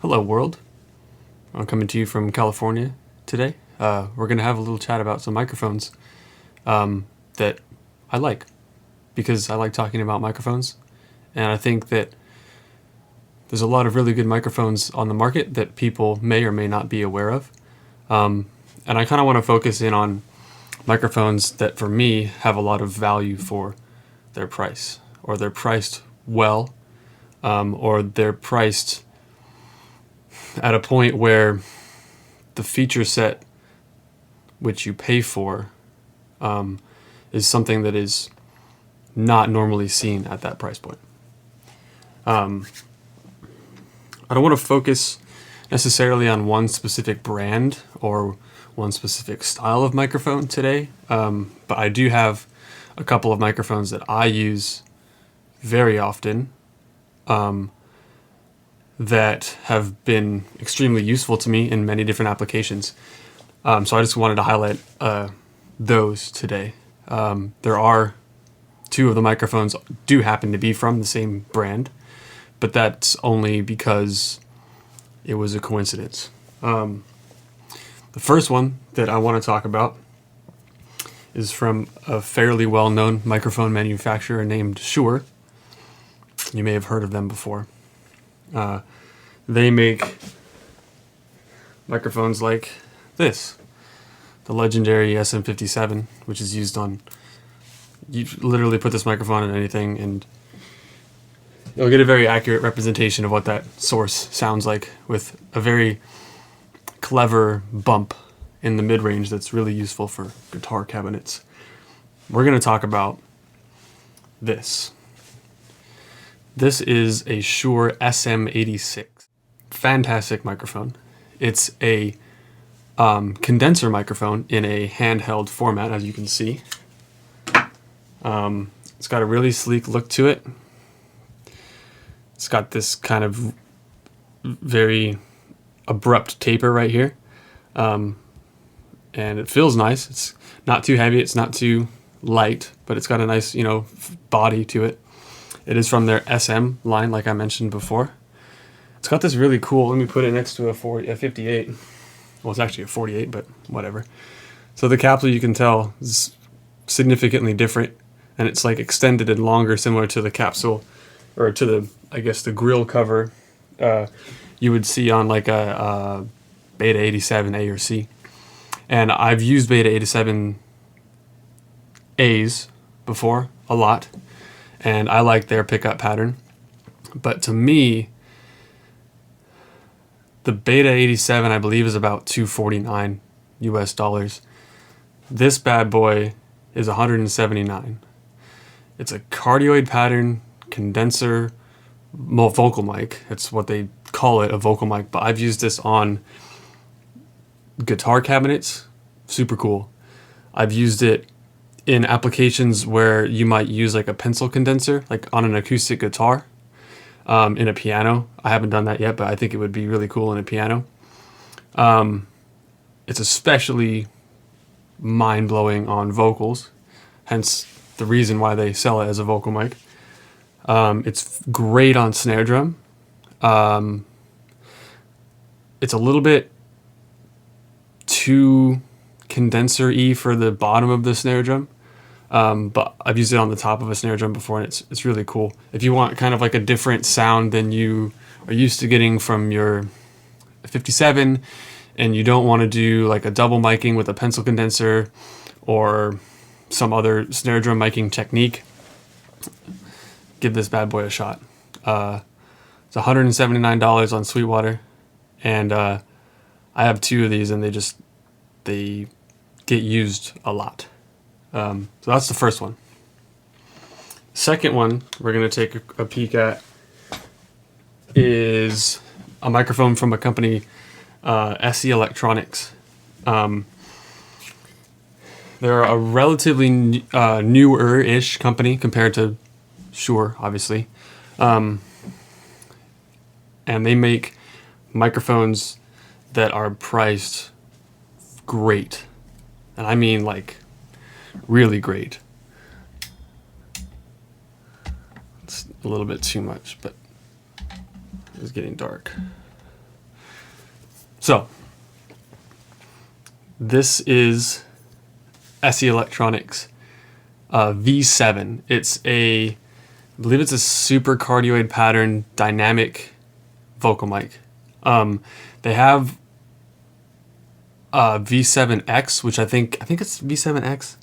Hello world, I'm coming to you from California today. We're going to have a little chat about some microphones that I like, because I like talking about microphones, and I think that there's a lot of really good microphones on the market that people may or may not be aware of. And I kind of want to focus in on microphones that for me have a lot of value for their price, or they're priced well, or they're priced at a point where the feature set which you pay for is something that is not normally seen at that price point. I don't want to focus necessarily on one specific brand or one specific style of microphone today, but I do have a couple of microphones that I use very often that have been extremely useful to me in many different applications. So I just wanted to highlight those today. There are two of the microphones do happen to be from the same brand, but that's only because it was a coincidence. The first one that I want to talk about is from a fairly well-known microphone manufacturer named Shure. You may have heard of them before. They make microphones like this, the legendary SM57, which is used on, you literally put this microphone on anything and you'll get a very accurate representation of what that source sounds like, with a very clever bump in the mid-range that's really useful for guitar cabinets. We're going to talk about this. This is a Shure SM86. Fantastic microphone. It's a condenser microphone in a handheld format, as you can see. It's got a really sleek look to it. It's got this kind of very abrupt taper right here. And it feels nice. It's not too heavy, it's not too light, but it's got a nice, body to it. It is from their SM line, like I mentioned before. It's got this really cool, let me put it next to a 58. Well, it's actually a 48, but whatever. So the capsule, you can tell, is significantly different, and it's like extended and longer, similar to the capsule, or to the, I guess, the grill cover you would see on like a Beta 87A or C. And I've used Beta 87As before, a lot, and I like their pickup pattern. But to me, the Beta 87, I believe, is about $249 US. This bad boy is $179. It's a cardioid pattern condenser vocal mic. That's what they call it, a vocal mic. But I've used this on guitar cabinets. Super cool. I've used it in applications where you might use like a pencil condenser, like on an acoustic guitar. In a piano. I haven't done that yet, but I think it would be really cool in a piano. It's especially mind-blowing on vocals, hence the reason why they sell it as a vocal mic. It's great on snare drum. It's a little bit too condenser-y for the bottom of the snare drum. But I've used it on the top of a snare drum before, and it's really cool. If you want kind of like a different sound than you are used to getting from your 57, and you don't want to do like a double miking with a pencil condenser or some other snare drum miking technique, give this bad boy a shot. It's $179 on Sweetwater, and I have two of these, and they get used a lot. So that's the first one. Second one we're going to take a peek at is a microphone from a company, SE Electronics. They're a relatively newer-ish company compared to Shure, obviously. And they make microphones that are priced great. And I mean like really great. It's a little bit too much, but it's getting dark. So this is SE Electronics V7. I believe it's a super cardioid pattern dynamic vocal mic. They have V7X, which I think it's V7X.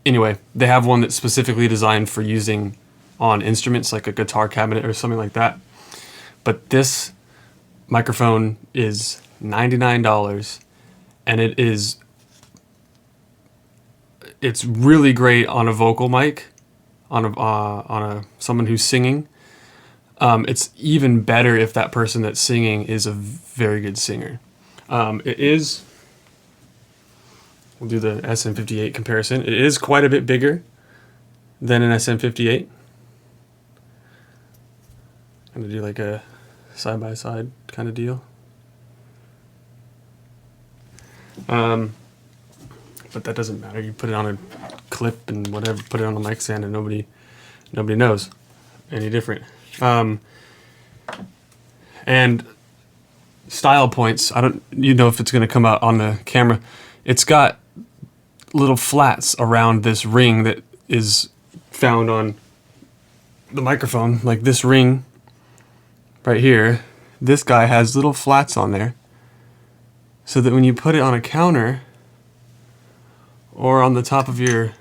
Anyway, they have one that's specifically designed for using on instruments like a guitar cabinet or something like that. But this microphone is $99, and it's really great on a vocal mic, on someone who's singing. It's even better if that person that's singing is a very good singer. We'll do the SM58 comparison. It is quite a bit bigger than an SM58. I'm gonna do like a side-by-side kind of deal. But that doesn't matter. You put it on a clip and whatever, put it on a mic stand, and nobody knows any different. And style points, you know if it's going to come out on the camera. It's got little flats around this ring that is found on the microphone, like this ring right here. This guy has little flats on there, so that when you put it on a counter or on the top of your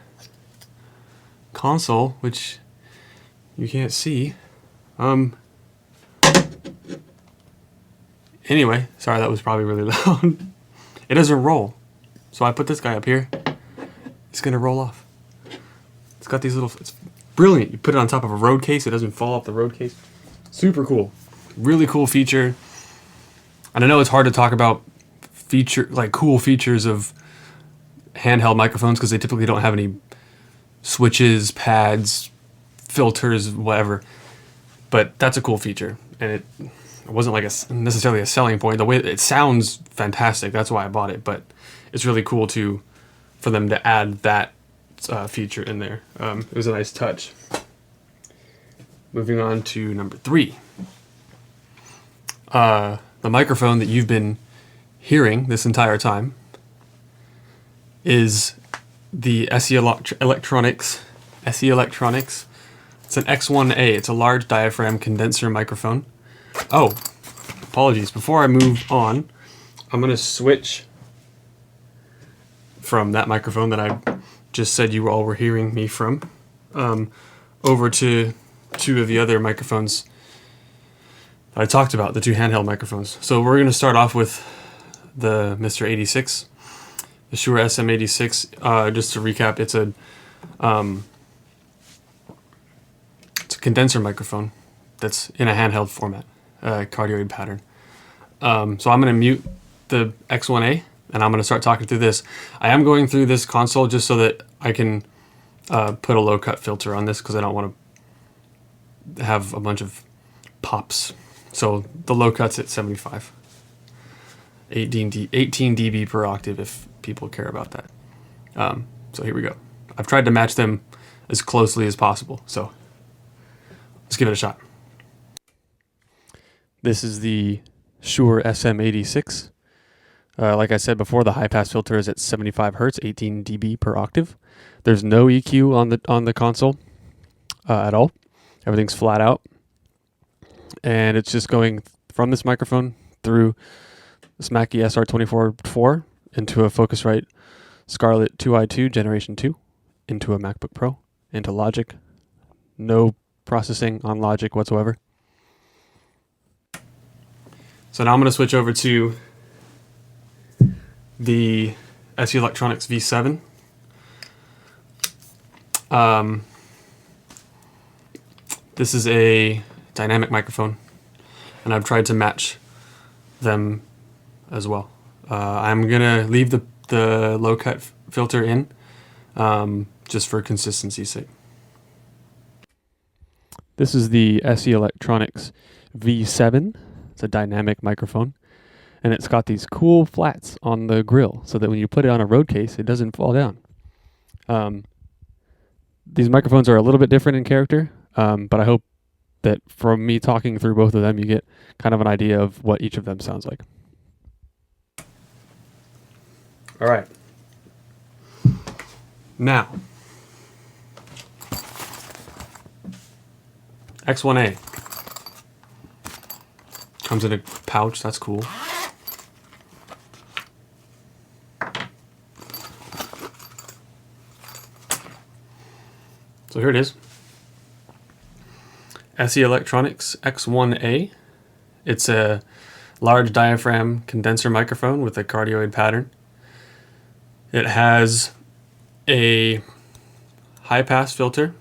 console, which you can't see. Anyway, sorry, that was probably really loud. It doesn't roll. So I put this guy up here. It's gonna roll off. It's got these it's brilliant. You put it on top of a road case, it doesn't fall off the road case. Super cool. Really cool feature. And I know it's hard to talk about cool features of handheld microphones because they typically don't have any switches, pads, filters, whatever. But that's a cool feature, and it wasn't like necessarily a selling point. The way it sounds fantastic, that's why I bought it. But it's really cool for them to add that feature in there. It was a nice touch. Moving on to number 3. The microphone that you've been hearing this entire time is the SE Electronics. SE Electronics. It's an X1A. It's a large diaphragm condenser microphone. Oh, apologies. Before I move on, I'm going to switch from that microphone that I just said you all were hearing me from over to 2 of the other microphones I talked about, the 2 handheld microphones. So we're going to start off with the Mr. 86, the Shure SM86. Just to recap, it's a condenser microphone that's in a handheld format, cardioid pattern. So I'm going to mute the X1A, and I'm going to start talking through this. I am going through this console just so that I can put a low cut filter on this because I don't want to have a bunch of pops. So the low cut's at 75. 18 dB per octave if people care about that. So here we go. I've tried to match them as closely as possible. So let's give it a shot. This is the Shure SM86. Like I said before, the high pass filter is at 75 Hertz, 18 dB per octave. There's no EQ on the console at all. Everything's flat out. And it's just going from this microphone through this Mackie SR24-4 into a Focusrite Scarlett 2i2 Generation 2, into a MacBook Pro, into Logic. No processing on Logic whatsoever. So now I'm going to switch over to the SE Electronics V7. This is a dynamic microphone, and I've tried to match them as well. I'm going to leave the low cut filter in just for consistency's sake. This is the SE Electronics V7. It's a dynamic microphone, and it's got these cool flats on the grill so that when you put it on a road case, it doesn't fall down. These microphones are a little bit different in character, but I hope that from me talking through both of them, you get kind of an idea of what each of them sounds like. All right. Now, X1A comes in a pouch. That's cool. So here it is. SE Electronics X1A. It's a large diaphragm condenser microphone with a cardioid pattern. It has a high pass filter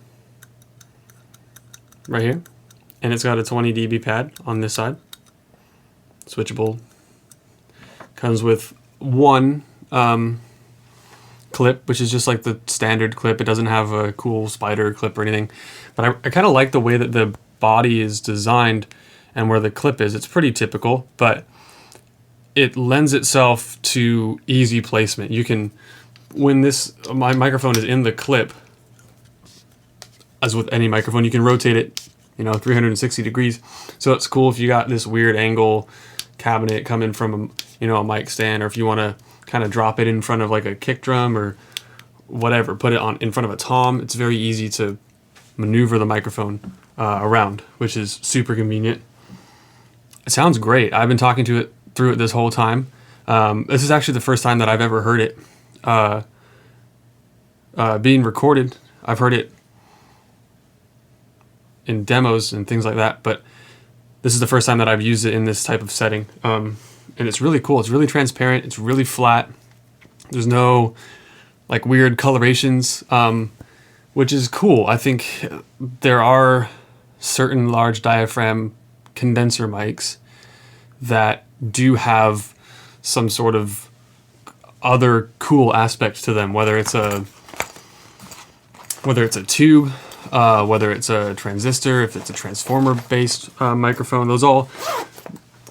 right here, and it's got a 20 dB pad on this side. Switchable. Comes with one clip, which is just like the standard clip. It doesn't have a cool spider clip or anything, but I kind of like the way that the body is designed and where the clip is. It's pretty typical, but it lends itself to easy placement. You can, when my microphone is in the clip, as with any microphone, you can rotate it, 360 degrees. So it's cool if you got this weird angle cabinet coming from a mic stand, or if you want to kind of drop it in front of like a kick drum or whatever, put it in front of a tom. It's very easy to maneuver the microphone around, which is super convenient. It sounds great. I've been talking through it this whole time. This is actually the first time that I've ever heard it being recorded. I've heard it in demos and things like that, but this is the first time that I've used it in this type of setting. And it's really cool. It's really transparent. It's really flat. There's no like weird colorations, which is cool. I think there are certain large diaphragm condenser mics that do have some sort of other cool aspect to them, whether it's a tube, whether it's a transistor, if it's a transformer-based microphone. Those all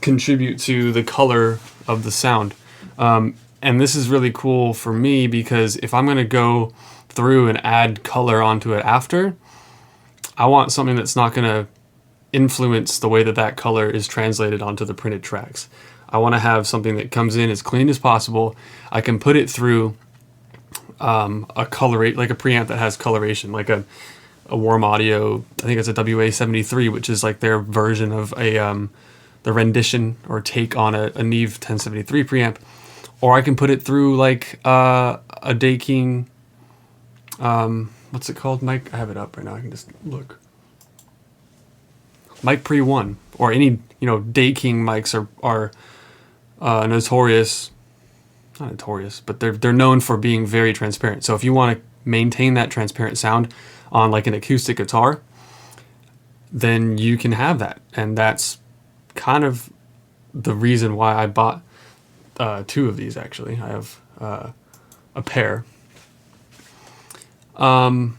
contribute to the color of the sound. And this is really cool for me because if I'm going to go through and add color onto it after, I want something that's not going to influence the way that color is translated onto the printed tracks. I want to have something that comes in as clean as possible. I can put it through a colorate, like a preamp that has coloration, like a Warm Audio. I think it's a WA73, which is like their version of the rendition or take on a Neve 1073 preamp. Or I can put it through like a Dayking, what's it called, Mike? I have it up right now. I can just look. Mic Pre 1 or any Dayking mics are notorious, not notorious, but they're known for being very transparent. So if you want to maintain that transparent sound on like an acoustic guitar, then you can have that. And that's kind of the reason why I bought two of these. Actually, I have a pair. And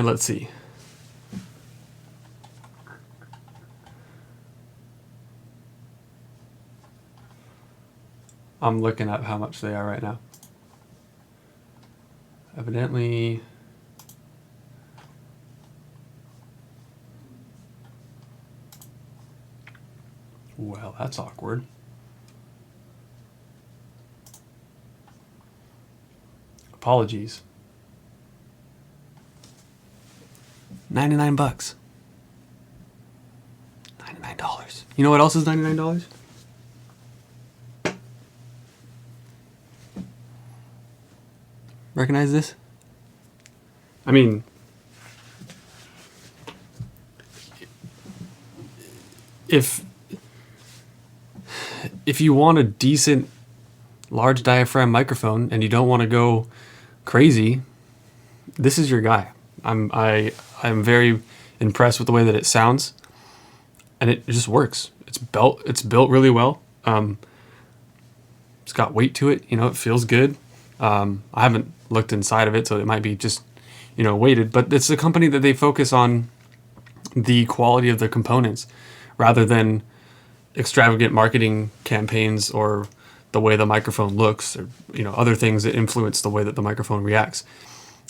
let's see. I'm looking at how much they are right now. Evidently, well, that's awkward. Apologies. $99. $99. You know what else is $99? Recognize this? I mean, if you want a decent large diaphragm microphone and you don't want to go crazy, this is your guy. I'm very impressed with the way that it sounds, and it just works. It's built really well. It's got weight to it. It feels good. I haven't looked inside of it, so it might be just weighted, but it's a company that they focus on the quality of the components rather than extravagant marketing campaigns or the way the microphone looks, or other things that influence the way that the microphone reacts.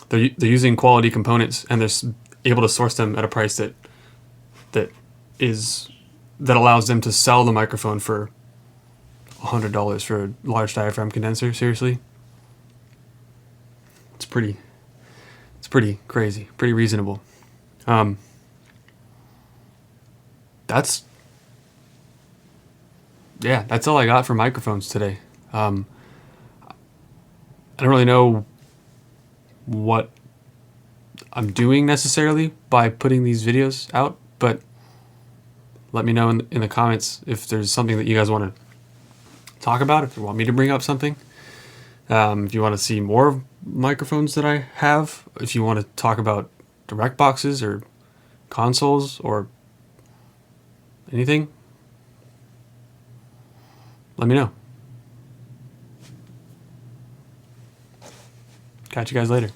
They're using quality components, and they're able to source them at a price that that allows them to sell the microphone for $100 for a large diaphragm condenser. Seriously, it's pretty crazy, pretty reasonable. That's all I got for microphones today. I don't really know what I'm doing necessarily by putting these videos out, but let me know in the comments if there's something that you guys want to talk about, if you want me to bring up something, if you want to see more microphones that I have, if you want to talk about direct boxes or consoles or anything, let me know. Catch you guys later.